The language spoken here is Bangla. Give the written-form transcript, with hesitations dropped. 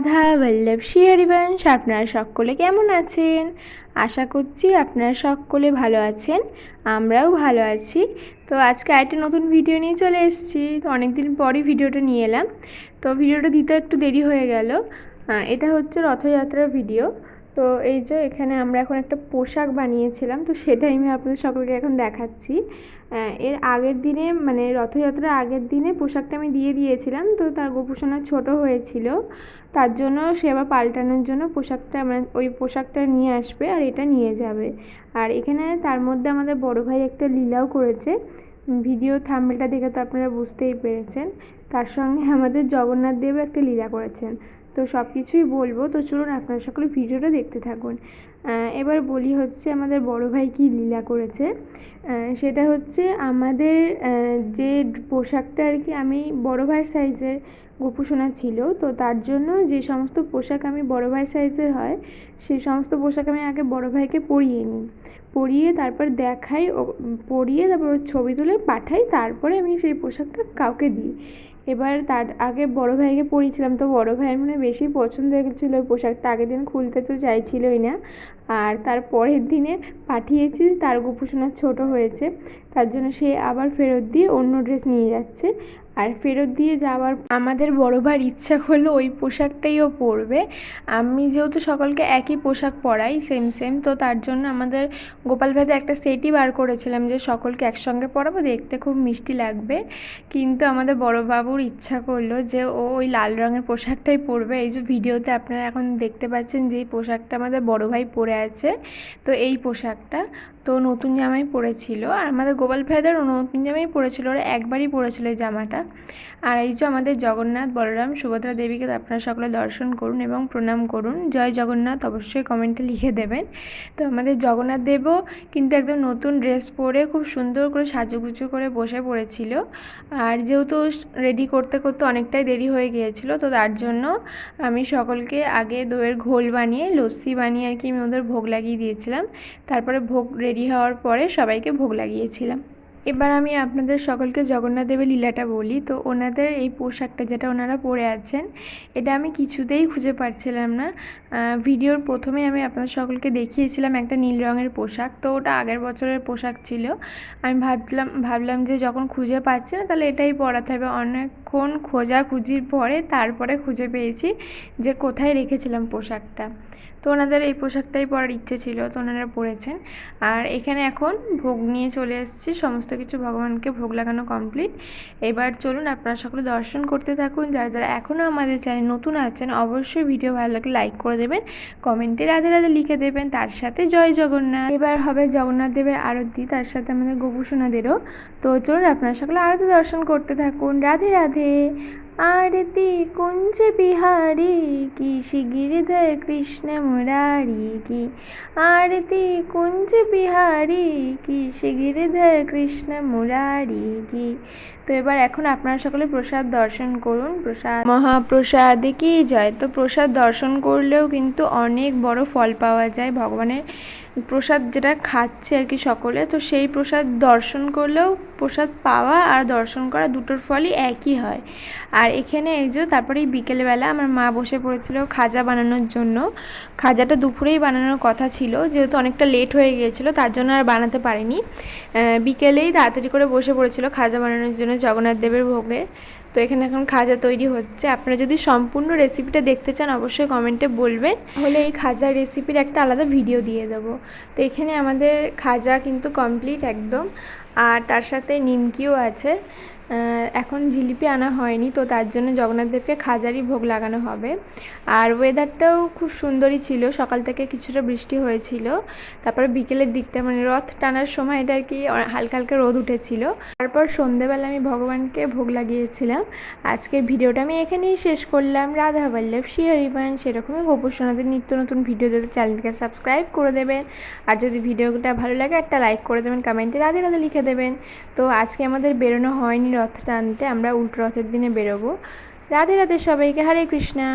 রাধা বল্লভ শ্রী হরিবংশ। আপনারা সকলে কেমন আছেন? আশা করছি আপনারা সকলে ভালো আছেন, আমরাও ভালো আছি। তো আজকে একটা নতুন ভিডিও নিয়ে চলে এসেছি। তো অনেকদিন পরই ভিডিওটা নিয়ে এলাম। তো ভিডিওটা দিতে একটু দেরি হয়ে গেল। এটা হচ্ছে রথযাত্রার ভিডিও। তো এই যে এখানে আমরা এখন একটা পোশাক বানিয়েছিলাম, তো সেটাই আমি আপনাদের সকলকে এখন দেখাচ্ছি। এর আগের দিনে মানে রথযাত্রার আগের দিনে পোশাকটা আমি দিয়ে দিয়েছিলাম, তো তার গোপুসোনা ছোট হয়েছিল, তার জন্য সে আবার পাল্টানোর জন্য পোশাকটা মানে ওই পোশাকটা নিয়ে আসবে আর এটা নিয়ে যাবে। আর এখানে তার মধ্যে আমাদের বড় ভাই একটা লীলাও করেছে, ভিডিও থাম্বনেলটা দেখে তো আপনারা বুঝতেই পেরেছেন। তার সঙ্গে আমাদের জগন্নাথ দেবও একটা লীলা করেছেন। তো সব কিছুই বলবো, তো চলুন আপনারা সকলে ভিডিওটা দেখতে থাকুন। এবার বলি হচ্ছে আমাদের বড় ভাই কী লীলা করেছে। সেটা হচ্ছে আমাদের যে পোশাকটা আর কি আমি বড় ভাইয়ের সাইজের গোপুসোনা ছিল, তো তার জন্য যে সমস্ত পোশাক আমি বড় ভাইয়ের সাইজের হয় সেই সমস্ত পোশাক আমি আগে বড় ভাইকে পরিয়ে নিই, পরিয়ে তারপর দেখাই, পরিয়ে তারপর ছবি তুলে পাঠাই, তারপরে আমি সেই পোশাকটা কাউকে দিই। এবার তার আগে বড় ভাইকে পরিয়েছিলাম, তো বড় ভাই মানে বেশি পছন্দ হয়ে গেছিলো ওই পোশাকটা, আগের দিন খুলতে তো চাইছিলই না। আর তার পরের দিনে পাঠিয়েছি, তার গোপুসোনা ছোট হয়েছে, তার জন্য সে আবার ফেরত দিয়ে অন্য ড্রেস নিয়ে যাচ্ছে। আর ফেরত দিয়ে যাওয়ার আমাদের বড় ভাইয়ের ইচ্ছা করলো ওই পোশাকটাই ও পরবে। আমি যেহেতু সকলকে একই পোশাক পরাই সেম সেম, তো তার জন্য আমাদের গোপাল ভাইদের একটা সেটই বার করেছিলাম যে সকলকে একসঙ্গে পরাবো, দেখতে খুব মিষ্টি লাগবে। কিন্তু আমাদের বড় বাবুর ইচ্ছা করলো যে ও ওই লাল রঙের পোশাকটাই পরবে। এই যে ভিডিওতে আপনারা এখন দেখতে পাচ্ছেন যে এই পোশাকটা আমাদের বড় ভাই পরে আছে, তো এই পোশাকটা তো নতুন জামাই পরেছিল। আর আমাদের গোপাল ভাইদেরও নতুন জামাই পরেছিল, ওরা একবারই পরেছিল এই জামাটা। আর এই যে আমাদের জগন্নাথ বলরাম সুভদ্রা দেবীকে আপনারা সকলে দর্শন করুন এবং প্রণাম করুন। জয় জগন্নাথ অবশ্যই কমেন্টে লিখে দেবেন। তো আমাদের জগন্নাথ দেবও কিন্তু একদম নতুন ড্রেস পরে খুব সুন্দর করে সাজুগুজু করে বসে পড়েছিল। আর যেহেতু রেডি করতে করতে অনেকটাই দেরি হয়ে গিয়েছিল, তো তার জন্য আমি সকলকে আগে দইয়ের ঘোল বানিয়ে লস্যি বানিয়ে আর কি আমি ওদের ভোগ লাগিয়ে দিয়েছিলাম। তারপরে ভোগ রেডি হওয়ার পরে সবাইকে ভোগ লাগিয়েছিলাম। এবার আমি আপনাদের সকলকে জগন্নাথ দেবের লীলাটা বলি। তো ওনাদের এই পোশাকটা যেটা ওনারা পরে আছেন, এটা আমি কিছুতেই খুঁজে পাচ্ছিলাম না। ভিডিওর প্রথমে আমি আপনাদের সকলকে দেখিয়েছিলাম একটা নীল রঙের পোশাক, তো ওটা আগের বছরের পোশাক ছিল। আমি ভাবলাম যে যখন খুঁজে পাচ্ছি না তাহলে এটাই পরাতে হবে। অনেকক্ষণ খোঁজাখুঁজির পরে তারপরে খুঁজে পেয়েছি যে কোথায় রেখেছিলাম পোশাকটা। তো ওনাদের এই পোশাকটাই পরার ইচ্ছে ছিল, তো ওনারা পরেছেন। আর এখানে এখন ভোগ নিয়ে চলে এসেছি, সমস্ত কিছু ভগবানকে ভোগ লাগানো কমপ্লিট। এবার চলুন আপনারা সকলে দর্শন করতে থাকুন। যারা যারা এখনও আমাদের চ্যানেল নতুন আছেন অবশ্যই ভিডিও ভালো লাগলে লাইক করে দেবেন, কমেন্টে রাধে রাধে লিখে দেবেন, তার সাথে জয় জগন্নাথ। এবার হবে জগন্নাথ দেবের আরতি, তার সাথে আমাদের গোপুসোনাদেরও। তো চলুন আপনারা সকলে আরতি দর্শন করতে থাকুন। রাধে রাধে। आरती कुंज बिहारी की श्री गिरिधर कृष्ण मुरारी की, आरती कुंज बिहारी की श्री गिरिधर कृष्ण मुरारी की। তো এবার এখন আপনারা সকলে প্রসাদ দর্শন করুন। প্রসাদ মহাপ্রসাদ কি জয়। তো প্রসাদ দর্শন করলেও কিন্তু অনেক বড় ফল পাওয়া যায় ভগবানের প্রসাদ যেটা খাচ্ছে আর কি সকলে, তো সেই প্রসাদ দর্শন করলেও প্রসাদ পাওয়া আর দর্শন করা দুটোর ফলই একই হয়। আর এখানে এই যে তারপরে বিকেলবেলা আমার মা বসে পড়েছিল খাজা বানানোর জন্য। খাজাটা দুপুরেই বানানোর কথা ছিল, যেহেতু অনেকটা লেট হয়ে গিয়েছিলো তার জন্য আর বানাতে পারিনি। বিকেলেই তাড়াতাড়ি করে বসে পড়েছিল খাজা বানানোর জন্য জগন্নাথ দেবের ভোগে। তো এখানে এখন খাজা তৈরি হচ্ছে। আপনারা যদি সম্পূর্ণ রেসিপিটা দেখতে চান অবশ্যই কমেন্টে বলবেন, হলে এই খাজার রেসিপির একটা আলাদা ভিডিও দিয়ে দেবো। তো এখানে আমাদের খাজা কিন্তু কমপ্লিট একদম, আর তার সাথে নিমকিও আছে। এখন জিলিপি আনা হয়নি, তো তার জন্য জগন্নাথ দেবকে খাজারই ভোগ লাগানো হবে। আর ওয়েদারটাও খুব সুন্দরই ছিল, সকাল থেকে কিছুটা বৃষ্টি হয়েছিল, তারপরে বিকেলের দিকটা মানে রথ টানার সময় এটা আর কি হালকা হালকা রোদ উঠেছিল। তারপর সন্ধেবেলা আমি ভগবানকে ভোগ লাগিয়েছিলাম। আজকের ভিডিওটা আমি এখানেই শেষ করলাম। রাধা বল্লভ শ্রী হরিবংশ। সেরকমই গোপুসোনাদের নিত্য নতুন ভিডিও দিতে চ্যানেলকে সাবস্ক্রাইব করে দেবেন। আর যদি ভিডিওটা ভালো লাগে একটা লাইক করে দেবেন, কমেন্টে রাধে রাধে লিখে দেবেন। তো আজকে আমাদের বেরোনো হয়নি রথ টানতে, আমরা উল্টো রথের দিনে বেরোবো। রাধে রাধে সবাইকে, হরে কৃষ্ণা।